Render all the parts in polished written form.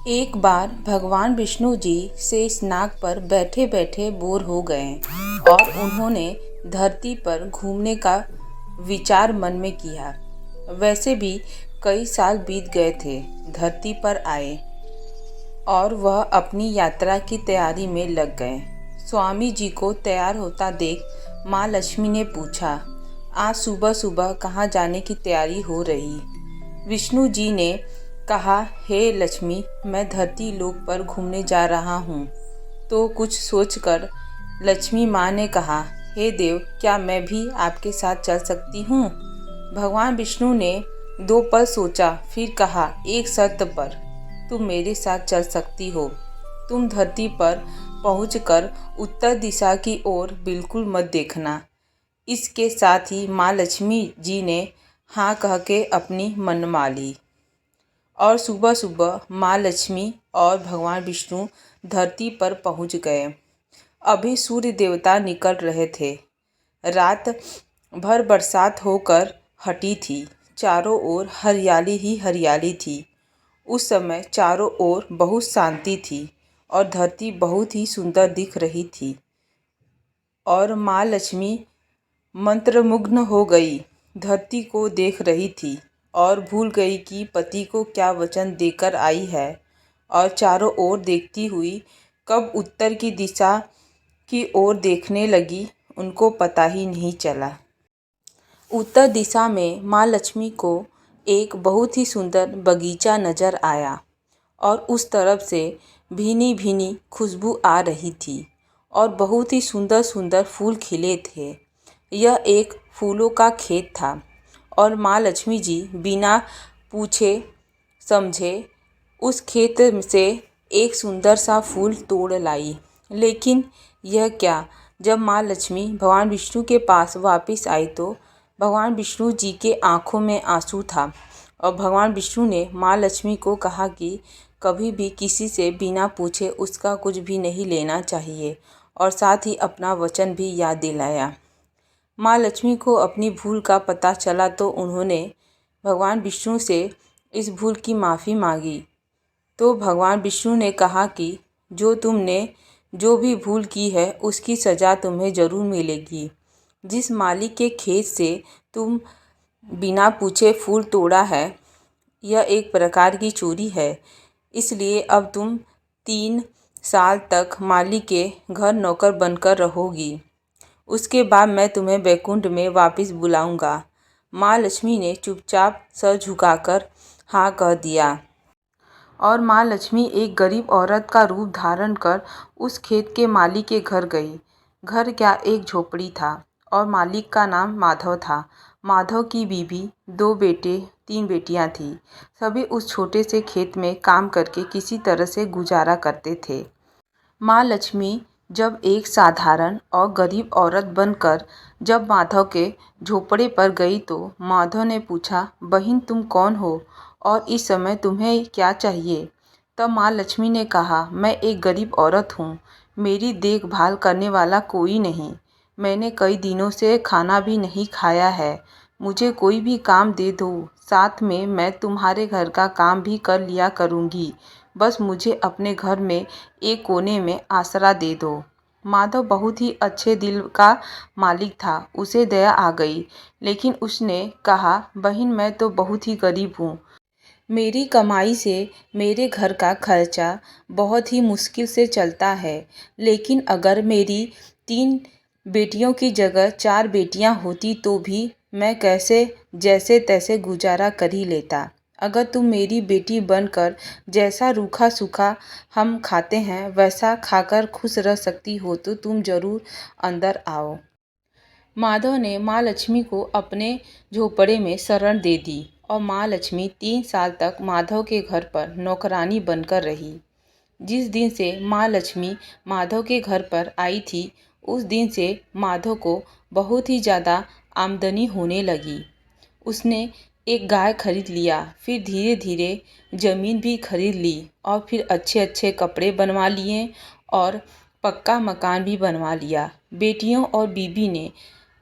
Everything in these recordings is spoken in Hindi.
एक बार भगवान विष्णु जी शेषनाग पर बैठे बैठे बोर हो गए और उन्होंने धरती पर घूमने का विचार मन में किया। वैसे भी कई साल बीत गए थे धरती पर आए और वह अपनी यात्रा की तैयारी में लग गए। स्वामी जी को तैयार होता देख माँ लक्ष्मी ने पूछा, आज सुबह सुबह कहाँ जाने की तैयारी हो रही? विष्णु जी ने कहा, हे लक्ष्मी, मैं धरती लोक पर घूमने जा रहा हूँ। तो कुछ सोचकर लक्ष्मी माँ ने कहा, हे देव, क्या मैं भी आपके साथ चल सकती हूँ? भगवान विष्णु ने 2 पल सोचा, फिर कहा, एक शर्त पर तुम मेरे साथ चल सकती हो। तुम धरती पर पहुंचकर उत्तर दिशा की ओर बिल्कुल मत देखना। इसके साथ ही माँ लक्ष्मी जी ने हाँ कह के अपनी मन मान ली और सुबह सुबह माँ लक्ष्मी और भगवान विष्णु धरती पर पहुंच गए। अभी सूर्य देवता निकल रहे थे। रात भर बरसात होकर हटी थी। चारों ओर हरियाली ही हरियाली थी। उस समय चारों ओर बहुत शांति थी और धरती बहुत ही सुंदर दिख रही थी और माँ लक्ष्मी मंत्रमुग्ध हो गई। धरती को देख रही थी और भूल गई कि पति को क्या वचन देकर आई है और चारों ओर देखती हुई कब उत्तर की दिशा की ओर देखने लगी, उनको पता ही नहीं चला। उत्तर दिशा में माँ लक्ष्मी को एक बहुत ही सुंदर बगीचा नजर आया और उस तरफ से भीनी भीनी खुशबू आ रही थी और बहुत ही सुंदर सुंदर फूल खिले थे। यह एक फूलों का खेत था और माँ लक्ष्मी जी बिना पूछे समझे उस खेत से एक सुंदर सा फूल तोड़ लाई। लेकिन यह क्या, जब माँ लक्ष्मी भगवान विष्णु के पास वापस आई तो भगवान विष्णु जी के आंखों में आंसू था और भगवान विष्णु ने माँ लक्ष्मी को कहा कि कभी भी किसी से बिना पूछे उसका कुछ भी नहीं लेना चाहिए और साथ ही अपना वचन भी याद दिलाया। माँ लक्ष्मी को अपनी भूल का पता चला तो उन्होंने भगवान विष्णु से इस भूल की माफ़ी मांगी। तो भगवान विष्णु ने कहा कि तुमने जो भी भूल की है उसकी सज़ा तुम्हें ज़रूर मिलेगी। जिस माली के खेत से तुम बिना पूछे फूल तोड़ा है, यह एक प्रकार की चोरी है। इसलिए अब तुम 3 साल तक माली के घर नौकर बनकर रहोगी। उसके बाद मैं तुम्हें वैकुंठ में वापस बुलाऊंगा। माँ लक्ष्मी ने चुपचाप सर झुकाकर हाँ कह दिया और माँ लक्ष्मी एक गरीब औरत का रूप धारण कर उस खेत के मालिक के घर गई। घर क्या, एक झोपड़ी था और मालिक का नाम माधव था। माधव की बीवी, 2 बेटे 3 बेटियां थीं। सभी उस छोटे से खेत में काम करके किसी तरह से गुजारा करते थे। माँ लक्ष्मी जब एक साधारण और गरीब औरत बनकर जब माधव के झोपड़े पर गई तो माधव ने पूछा, बहन तुम कौन हो और इस समय तुम्हें क्या चाहिए? तब माँ लक्ष्मी ने कहा, मैं एक गरीब औरत हूँ। मेरी देखभाल करने वाला कोई नहीं। मैंने कई दिनों से खाना भी नहीं खाया है। मुझे कोई भी काम दे दो, साथ में मैं तुम्हारे घर का काम भी कर लिया करूँगी। बस मुझे अपने घर में एक कोने में आसरा दे दो। माधव बहुत ही अच्छे दिल का मालिक था। उसे दया आ गई, लेकिन उसने कहा, बहन मैं तो बहुत ही गरीब हूँ। मेरी कमाई से मेरे घर का खर्चा बहुत ही मुश्किल से चलता है। लेकिन अगर मेरी 3 बेटियों की जगह 4 बेटियां होती तो भी मैं कैसे जैसे तैसे गुजारा कर ही लेता। अगर तुम मेरी बेटी बनकर जैसा रूखा सूखा हम खाते हैं वैसा खाकर खुश रह सकती हो तो तुम ज़रूर अंदर आओ। माधव ने माँ लक्ष्मी को अपने झोपड़े में शरण दे दी और माँ लक्ष्मी 3 साल तक माधव के घर पर नौकरानी बनकर रही। जिस दिन से माँ लक्ष्मी माधव के घर पर आई थी उस दिन से माधव को बहुत ही ज़्यादा आमदनी होने लगी। उसने एक गाय खरीद लिया, फिर धीरे धीरे ज़मीन भी खरीद ली और फिर अच्छे अच्छे कपड़े बनवा लिए और पक्का मकान भी बनवा लिया। बेटियों और बीबी ने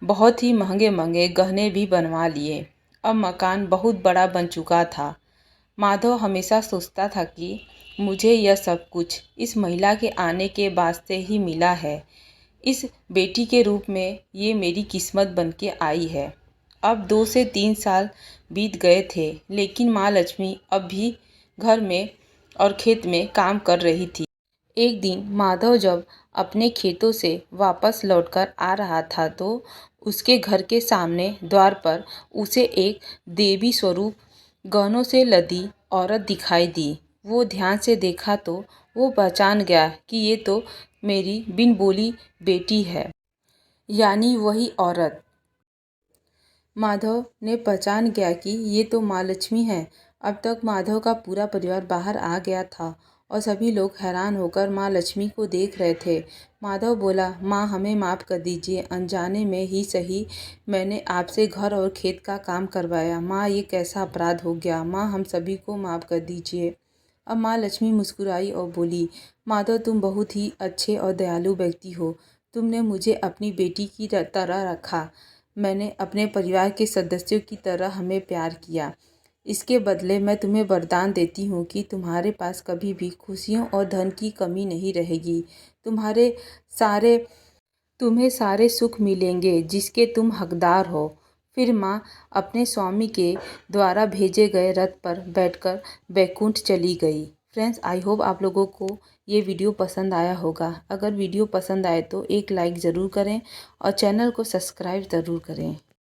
बहुत ही महंगे महंगे गहने भी बनवा लिए। अब मकान बहुत बड़ा बन चुका था। माधव हमेशा सोचता था कि मुझे यह सब कुछ इस महिला के आने के बाद से ही मिला है। इस बेटी के रूप में ये मेरी किस्मत बन के आई है। अब 2 से 3 साल बीत गए थे, लेकिन माँ लक्ष्मी अब भी घर में और खेत में काम कर रही थी। एक दिन माधव जब अपने खेतों से वापस लौटकर आ रहा था तो उसके घर के सामने द्वार पर उसे एक देवी स्वरूप गहनों से लदी औरत दिखाई दी। वो ध्यान से देखा तो वो पहचान गया कि ये तो मेरी बिन बोली बेटी है, यानी वही औरत। माधव ने पहचान गया कि ये तो माँ लक्ष्मी है। अब तक माधव का पूरा परिवार बाहर आ गया था और सभी लोग हैरान होकर माँ लक्ष्मी को देख रहे थे। माधव बोला, माँ हमें माफ़ कर दीजिए, अनजाने में ही सही मैंने आपसे घर और खेत का काम करवाया। माँ ये कैसा अपराध हो गया, माँ हम सभी को माफ़ कर दीजिए। अब माँ लक्ष्मी मुस्कुराई और बोली, माधव तुम बहुत ही अच्छे और दयालु व्यक्ति हो। तुमने मुझे अपनी बेटी की तरह रखा। मैंने अपने परिवार के सदस्यों की तरह हमें प्यार किया। इसके बदले मैं तुम्हें वरदान देती हूँ कि तुम्हारे पास कभी भी खुशियों और धन की कमी नहीं रहेगी। तुम्हें सारे सुख मिलेंगे जिसके तुम हकदार हो। फिर माँ अपने स्वामी के द्वारा भेजे गए रथ पर बैठकर बैकुंठ चली गई। फ्रेंड्स, आई होप आप लोगों को ये वीडियो पसंद आया होगा। अगर वीडियो पसंद आए तो एक लाइक ज़रूर करें और चैनल को सब्सक्राइब ज़रूर करें।